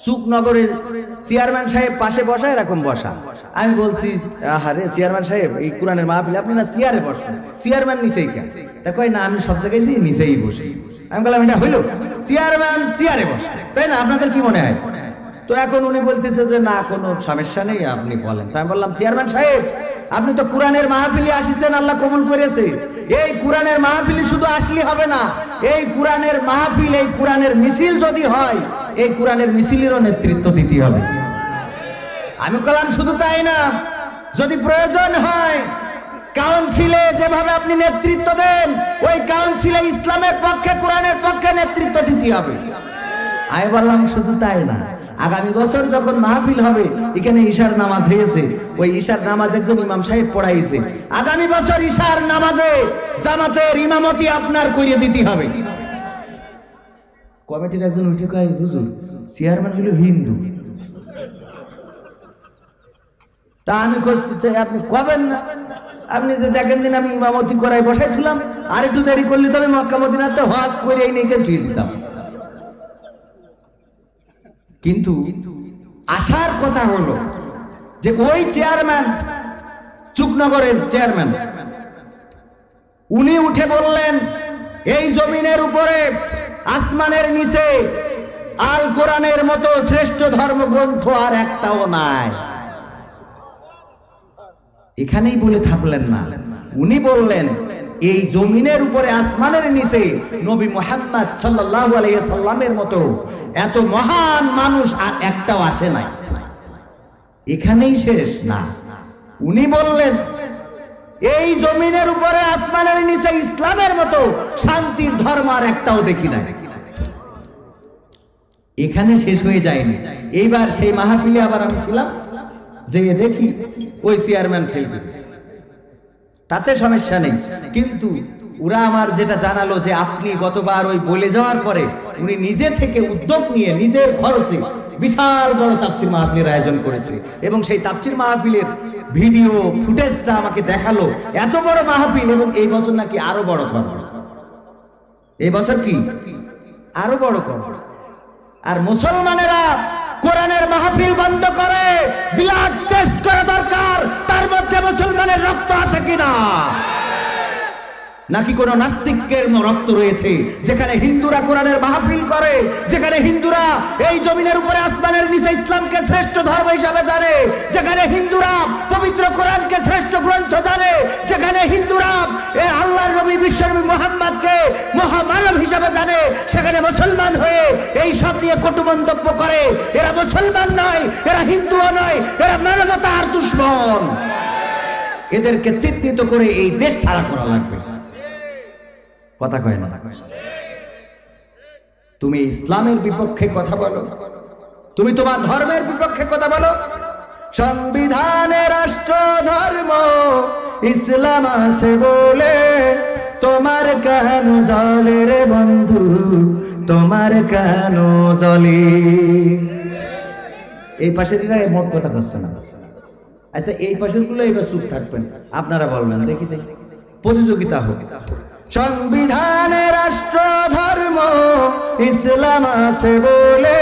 সুকনগরে chairman সাহেব পাশে বসা, এরকম বসা। আমি বলছি, আরে চেয়ারম্যান সাহেব, এই কোরআনের মাহফিল আপনি না চেয়ারে বসেন, চেয়ারম্যান নিচেই কেন? তা কয় না, আমি সব জায়গায় যে নিচেই বসি। আমি বললাম, এটা হইল? চেয়ারম্যান চেয়ারে বসে, তাই না? আপনাদের কি মনে হয়? তো এখন উনি বলতেছে যে না, কোনো সমস্যা নেই, আপনি বলেন। তাই আমি বললাম, চেয়ারম্যান সাহেব, আপনি তো কোরআনের মাহফিলে আসিছেন, আল্লাহ কবুল করেছে। এই কোরআনের মাহফিলে শুধু আসলে হবে না, এই কোরআনের মাহফিল, এই কোরআনের মিছিল যদি হয়, এই কোরআনের মিছিলেরও নেতৃত্ব দিতে হবে। আমি বললাম, শুধু তাই না, যদি প্রয়োজন হয় কাউন্সিলে যেভাবে আপনি নেতৃত্ব দেন, ওই কাউন্সিলে ইসলামের পক্ষে, কোরআনের পক্ষে নেতৃত্ব দিতে হবে। আমি বললাম, শুধু তাই না, আগামী বছর যখন মাহফিল হবে, এখানে ঈশার নামাজ হয়েছে, ওই ঈশার নামাজ একজন ইমাম সাহেব পড়াইছে, আগামী বছর ঈশার নামাজে জামাতের ইমামতি আপনার করিয়ে দিতে হবে। কমিটির একজন উঠে কয়, হুজুর, চেয়ারম্যান হলো হিন্দু। তা আমি খুঁজছি, আপনি কবেন না? আপনি যে দেখেন দিন আমি ইমামতি করাই বসাইছিলাম, আর একটু দেরি করলে তো আমি মক্কা মদিনাতে হজ করে এই নিয়ে ধুয়ে দিতাম। কিন্তু আসার কথা হলো যে ওই চেয়ারম্যান, চুকনগরের চেয়ারম্যান, উনি উঠে বললেন, এই জমিনের উপরে, আসমানের নিচে আল কোরআনের মতো শ্রেষ্ঠ ধর্মগ্রন্থ আর একটাও নাই। এখানেই বলে থাকলেন না, উনি বললেন, এই জমিনের উপরে, আসমানের নিচে নবী মুহাম্মদ সাল্লাল্লাহু আলাইহি সাল্লামের মতো এত মহান মানুষ আর একটাও আসে নাই। এখানেই শেষ না, উনি বললেন, এই জমিনের উপরে, আসমানের নিচে ইসলামের মতো শান্তির ধর্ম আর একটাও দেখি নাই। এখানে শেষ হয়ে যায়নি। এইবার সেই মাহফিলে আবার আমি ছিলাম, যে দেখি ওই চেয়ারম্যান খেলবে, তাতে সমস্যা নেই। কিন্তু ওরা আমার যেটা জানালো যে আপনি গতবার ওই বলে যাওয়ার পরে উনি নিজে থেকে উদ্যোগ নিয়ে নিজের খরচে বিশাল বড় তাফসীর মাহফিলের আয়োজন করেছে, এবং সেই তাফসীর মাহফিলের ভিডিও ফুটেজটা আমাকে দেখালো। এত বড় মাহফিল, এবং এই বছর নাকি আরো বড় করবে। এই বছর কি আরো বড় করবে। আর মুসলমানেরা কোরআনের মাহফিল বন্ধ করে ব্লাড টেস্ট করা দরকার, তার মধ্যে মুসলমানের রক্ত আছে কিনা, নাকি কোন নাস্তিকের রক্ত রয়েছে। যেখানে হিন্দুরা কোরআনের মাহফিল করে, যেখানে হিন্দুরা এই জমিনের উপরে, আসমানের নিচে ইসলামকে শ্রেষ্ঠ ধর্ম হিসাবে জানে, যেখানে হিন্দুরা পবিত্র কোরআনকে শ্রেষ্ঠ গ্রন্থ জানে, যেখানে হিন্দুরা আল্লাহর নবী বিশ্বনবী মুহাম্মদকে মহামানব হিসাবে জানে, সেখানে মুসলমান হয়ে এই সব নিয়ে কটু মন্তব্য করে। এরা মুসলমান নয়, এরা হিন্দুও নয়, এরা মানবতার দুশমন। এদেরকে চিহ্নিত করে এই দেশ ছাড়া করা লাগবে। কথা কয় না, তুমি ইসলামের বিপক্ষে কথা বলো, তুমি তোমার ধর্মের বিপক্ষে কথা বলো। সংবিধানে রাষ্ট্র ধর্ম ইসলাম আছে বলে তোমার কেন জ্বলে রে বন্ধু, তোমার কেন জ্বলে? এই পাশের মোট কথা করছে না। আচ্ছা, এই পাশের গুলো এবার চুপ থাকবেন, আপনারা বলবেন, দেখি দেখি, প্রতিযোগিতা হোক। সংবিধানে রাষ্ট্র ধর্ম ইসলাম আছে বলে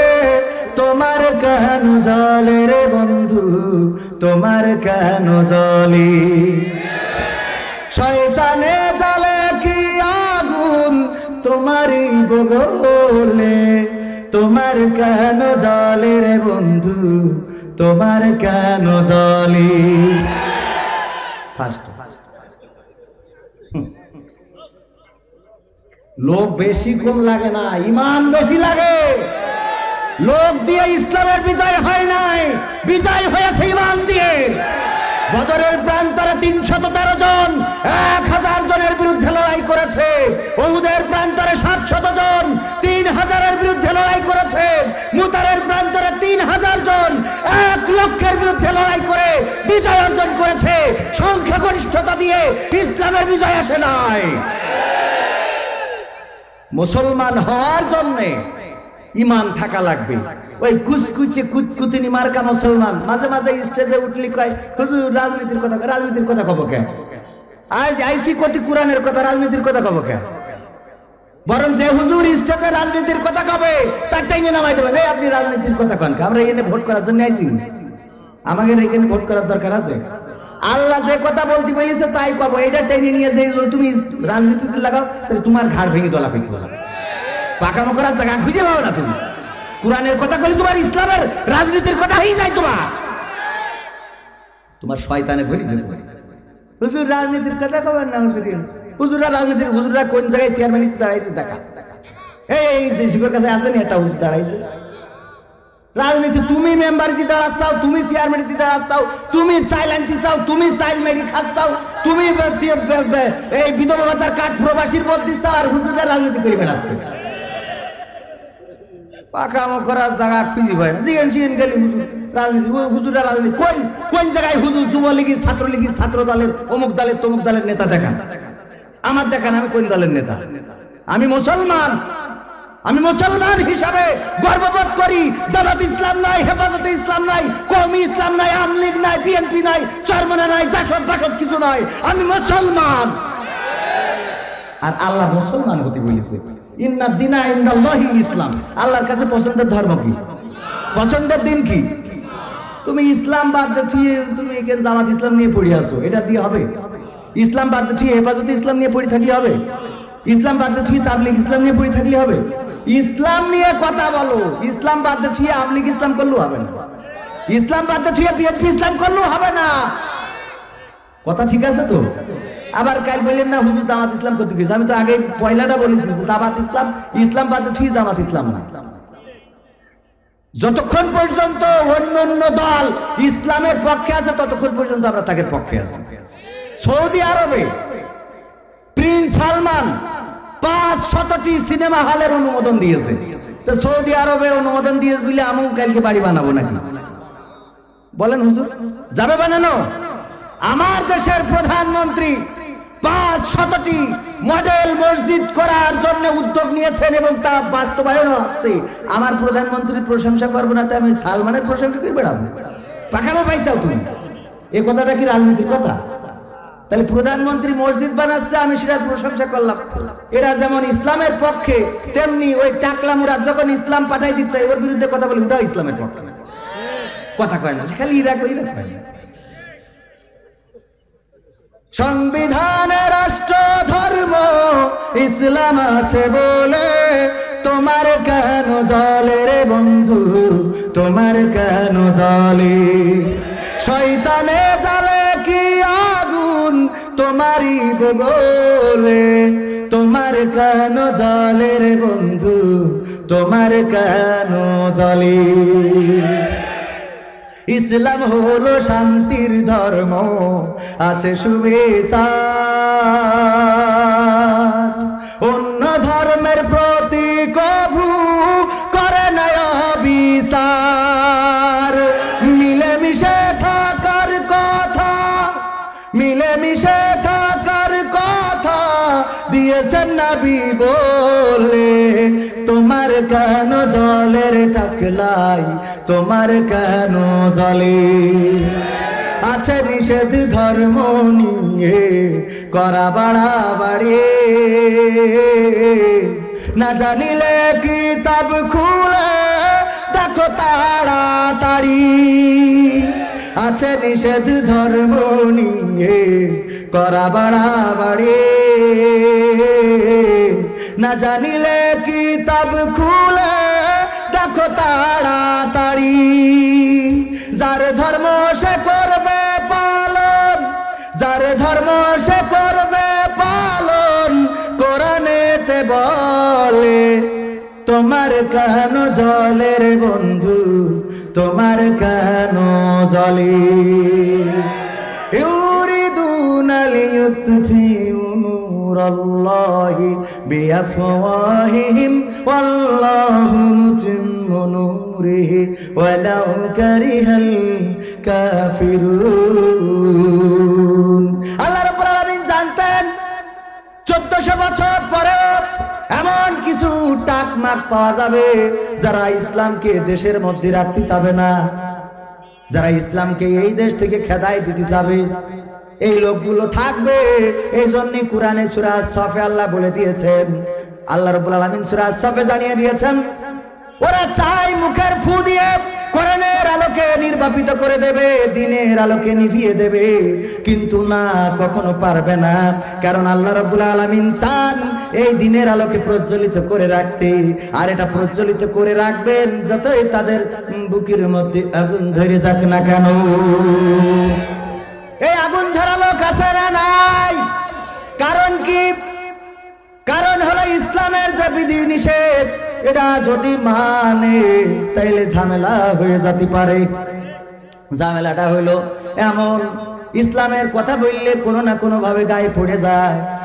তোমার কেন জ্বলে রে বন্ধু, তোমার কেন জ্বলে? শয়তানে জ্বলে কি আগুন তোমারই বগলে, তোমার কেন জ্বলে রে বন্ধু, তোমার কেন জ্বলে? ফার্স্ট লোক বেশি কম লাগে না, ইমান বেশি লাগে। লোক দিয়ে ইসলামের বিজয় হয় নাই, বিজয় হয়েছে ইমান দিয়ে। বদরের প্রান্তরে 313 জন 1000 জনের বিরুদ্ধে লড়াই করেছে। উহুদের প্রান্তরে 700 জন 3000-এর বিরুদ্ধে লড়াই করেছে। মুতারের প্রান্তরে 3000 জন 1 লক্ষের বিরুদ্ধে লড়াই করে বিজয় অর্জন করেছে। সংখ্যাগরিষ্ঠতা দিয়ে ইসলামের বিজয় আসে নাই। মুসলমান হওয়ার জন্য ইমান থাকা লাগবে। ওই কুচকুচে কুচকুতিনি মার্কা মুসলমান মাঝে মাঝে স্টেজে উঠলি কয়, হুজুর রাজনীতির কথা, রাজনীতির কথা কব কেন? আজ আইসি কতি কোরআনের কথা, রাজনীতির কথা কব কেন? বরং যে হুজুর স্টেজে রাজনীতির কথা কবে তার টাইনে নামাই দেবেন, এই আপনি রাজনীতির কথা কন, আমরা এখানে ভোট করার জন্য আইছি, আমাদের এখানে ভোট করার দরকার আছে? আল্লাহ যে কথা বলতে বলেছে তাই কব, এইটা টেনে নিয়ে যে তুমি রাজনীতিতে লাগাও তাহলে তোমার ঘাড় ভেঙে দলা ফেলতে হবে, পাকামো করার জায়গা খুঁজে পাবো না তুমি। কোরআনের কথা কইলে তোমার ইসলামের রাজনীতির কথা হয়ে যায়, তোমার শয়তানে ধরেছে। হুজুর রাজনীতির কথা কবেন না, হুজুররা রাজনীতির, হুজুররা কোন জায়গায় চেয়ারম্যান দাঁড়াইছে দেখা, এই যে শিখর কাছে আসেন একটা হুজুর দাঁড়াইছে। রাজনীতি তুমি মেম্বার দিতে চাও, তুমি চেয়ারম্যান দিতে চাও, তুমি চাইল আনতে চাও, তুমি চাইল মেরি খাচ্ছাও, তুমি এই বিধবা ভাতার কাঠ প্রবাসীর পদ দিচ্ছাও, আর হুজুররা রাজনীতি করে বেড়াচ্ছে। পাকামো করার জায়গা খুঁজি হয় না, জিজ্ঞেন জিজ্ঞেন গেলে রাজনীতি, হুজুররা রাজনীতি কোন কোন জায়গায় হুজুর যুবলীগের, ছাত্রলীগের, ছাত্র দলের, অমুক দলের, তমুক দলের নেতা দেখান, আমার দেখান আমি কোন দলের নেতা। আমি মুসলমান, আমি মুসলমান হিসাবে গর্ববোধ করি। জামাত ইসলাম নাই, হেফাজতে ইসলাম নাই, কওমি ইসলাম নাই, আওয়ামী লীগ নাই, বিএনপি নাই, চরমনা নাই, জাসদ বাসদ কিছু নাই, আমি মুসলমান। আর আল্লাহ মুসলমান হতে বলেছে, ইন্না দিনা ইনদাল্লাহি ইসলাম। আল্লাহর কাছে পছন্দের ধর্ম কি, পছন্দের দিন কি? তুমি ইসলাম বাদ দিয়ে তুমি এখানে জামাত ইসলাম নিয়ে পড়ে আছো, এটা দিয়ে হবে? ইসলাম বাদ দিয়ে হেফাজতে ইসলাম নিয়ে পড়ে থাকলে হবে? ইসলাম বাদ দিয়ে তাবলীগ ইসলাম নিয়ে পড়ে থাকলে হবে? ইসলাম নিয়ে কথা বলো, ইসলাম বাদ দিয়ে আওয়ামী লীগ ইসলাম করলেও হবে না, ইসলাম বাদ দিয়ে বিএনপি ইসলাম করলেও হবে না। কথা ঠিক আছে তো? আবার কাল বললেন না হুজুর জামাত ইসলাম করতে গেছে, আমি তো আগে পয়লাটা বলেছি জামাত ইসলাম, ইসলাম বাদ দিয়ে জামাত ইসলাম না। যতক্ষণ পর্যন্ত অন্য অন্য দল ইসলামের পক্ষে আছে ততক্ষণ পর্যন্ত আমরা তাদের পক্ষে আছি। সৌদি আরবে প্রিন্স সালমান 500টি সিনেমা হলের অনুমোদন দিয়েছে। তো সৌদি আরবে অনুমোদন দিয়েছে বলে আমিও কালকে বাড়ি বানাবো নাকি? বলেন হুজুর, যাবে বানানো? আমার দেশের প্রধানমন্ত্রী 500টি মডেল মসজিদ করার জন্য উদ্যোগ নিয়েছেন এবং তা বাস্তবায়ন হচ্ছে। আমার প্রধানমন্ত্রীর প্রশংসা করবো না, আমি সালমানের প্রশংসা করে বেড়াবো? পাকানো পাইছাও তুমি? এ কথাটা কি রাজনীতির কথা? তাহলে প্রধানমন্ত্রী মসজিদ বানাচ্ছে, আমি সেটার প্রশংসা করলাম। এরা যেমন ইসলামের পক্ষে, তেমনি ওই টাকলা মুরাদ যখন ইসলাম পাঠাই দিচ্ছে ওর বিরুদ্ধে কথা বলে, ওটাও ইসলামের পক্ষে। কথা কয় না, খালি ইরাক কয় না। সংবিধানে রাষ্ট্র ধর্ম ইসলাম আছে বলে তোমার কেন জলে রে বন্ধু, তোমার কেন জলে? শয়তানে জ্বালে কি আগুন তোমারই বলে, তোমার কেন জলে রে বন্ধু, তোমার কেন জলে? ইসলাম হলো শান্তির ধর্ম, আছে শুভেচ্ছা, অন্য ধর্মের প্রতি কভু করে না বিচার। মিলেমিশে থাকার কথা, মিলেমিশে থাকার কথা দিয়েছেন নবী বলে, তোমার কেন জলের টাকলাই, তোমার কেন জলে? আছে নিষেধ ধর্ম নিয়ে করা বাড়াবাড়ি, না জানিলে কিতাব খুলে দেখো তাড়াতাড়ি। আছে নিষেধ ধর্ম নিয়ে করা বাড়াবাড়ি, না জানিলে কিতাব খুলে দেখো তাড়াতাড়ি। যার ধর্ম সে করবে পালন, যার ধর্ম সে করবে পালন, কোরআনেতে বলে তোমার কেন জলের বন্ধু, তোমার কেন জলে? ইউরিদুনা লিয়ুতফিউ নূরাল্লাহি বিআফওয়াহিহিম ওয়াল্লাহু মুতিম্মু নূরিহি ওয়ালাউ কারিহাল কাফিরুন। আল্লাহ রাব্বুল আলামিন জানতেন 1400 বছর পরে এমন কিছু টাকমাক পাওয়া যাবে যারা ইসলামকে দেশের মধ্যে রাখতে চাবে না, যারা ইসলামকে এই দেশ থেকে খেদাই দিতে যাবে। এই লোকগুলো থাকবে। এই জন্যই কোরআনে সূরা সফে আল্লাহ বলে দিয়েছেন, আল্লাহ রাব্বুল আলামিন সূরা সফে জানিয়ে দিয়েছেন, ওরা চাই মুখের ফু দিয়ে কোরআনের আলোকে নির্বাপিত করে দেবে, দ্বীনের আলোকে নিভিয়ে দেবে, কিন্তু না, কখনো পারবে না। কারণ আল্লাহ রাব্বুল আলামিন চান এই দ্বীনের আলোকে প্রজ্বলিত করে রাখতে। আর এটা প্রজ্বলিত করে রাখবেন যতই তাদের বুকের মধ্যে আগুন ধরে যাক না কেন। এই আগুন ধরালো কাছে না নাই, কারণ কি? কারণ হলো ইসলামের যে বিধি নিষেধ, এটা যদি মানে তাইলে ঝামেলা হয়ে যেতে পারে। ঝামেলাটা হইলো এমন, ইসলামের কথা বললে কোনো না কোনো ভাবে গায়ে পড়ে যায়।